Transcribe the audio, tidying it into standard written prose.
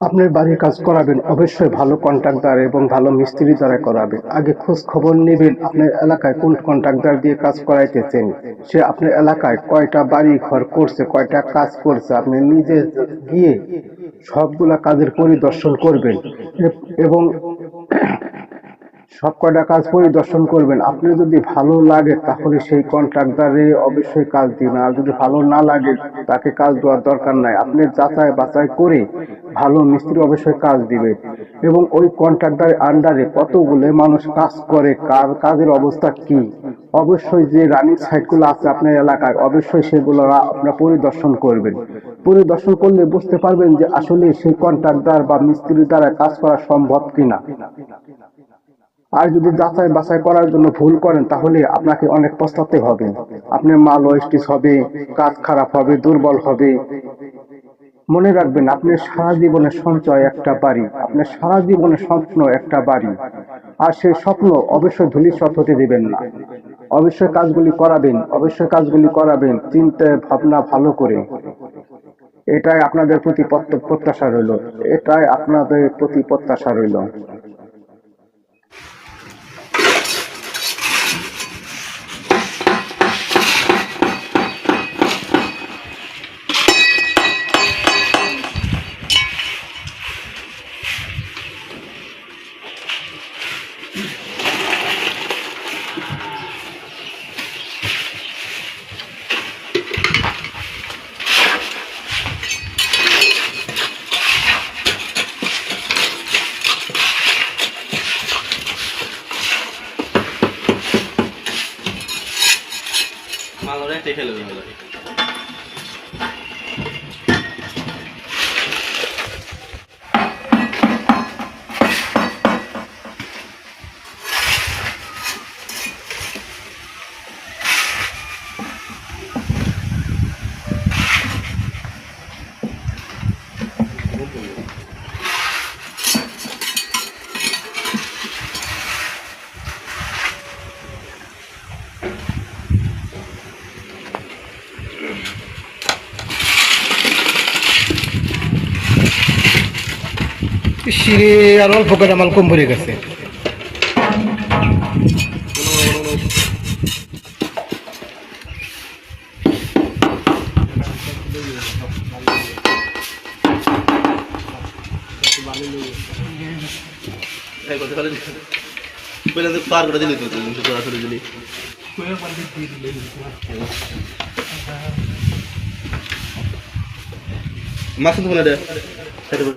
আপনার বাড়ির কাজ করাবেন অবশ্যই ভালো কন্ট্রাক্টর এবং ভালো মিস্ত্রি দ্বারা করাবেন। আগে খোঁজ খবর নেবেন আপনার এলাকায় কোন কন্ট্রাক্টর দিয়ে কাজ করাইতেছেন, সে আপনার এলাকায় কয়টা বাড়ি ঘর করছে, কয়টা কাজ করছে। আপনি নিজে গিয়ে সবগুলা কাজের পরিদর্শন করবেন এবং সব কয়টা কাজ পরিদর্শন করবেন। আপনি যদি ভালো লাগে তাহলে সেই কন্ট্রাক্টরে অবশ্যই কাজ দিবেন, আর যদি ভালো না লাগে তাকে কাজ দেওয়ার দরকার নাই। আপনি যাচাই বাছাই করে ভালো মিস্ত্রি অবশ্যই কাজ দিবে। এবং ওই কন্ট্রাক্টরের আন্ডারে কতগুলো মানুষ কাজ করে, কার কাজের অবস্থা কি, অবশ্যই যে রানিং সাইটগুলো আছে আপনার এলাকায় অবশ্যই সেগুলো আপনারা পরিদর্শন করবেন। পরিদর্শন করলে বুঝতে পারবেন যে আসলে সেই কন্ট্রাক্টর বা মিস্ত্রির দ্বারা কাজ করা সম্ভব কিনা। আর যদি যাচাই বাছাই করার জন্য ভুল করেন তাহলে আপনাকে অনেক পস্তাতে হবে। আপনার মাল ওয়েস্টেজ হবে, কাজ খারাপ হবে, দুর্বল হবে। মনে রাখবেন আপনার সারা জীবনের সঞ্চয় একটা বাড়ি, আপনার সারা জীবনের স্বপ্ন একটা বাড়ি। আর সেই স্বপ্ন অবশ্যই ধূলিসাৎ হতে দিবেন না। অবশ্যই কাজগুলি করাবেন, অবশ্যই কাজগুলি করাবেন চিন্তা ভাবনা ভালো করে। এটাই আপনাদের প্রতি প্রত্যাশা রইল, এটাই আপনাদের প্রতি প্রত্যাশা রইল। মালরে দেখে লবি হলো সিঁড়ি আর অল্প করে মাল কম পড়ে গেছে। পার করে দিলি তো আসলে দিলি মাছ তো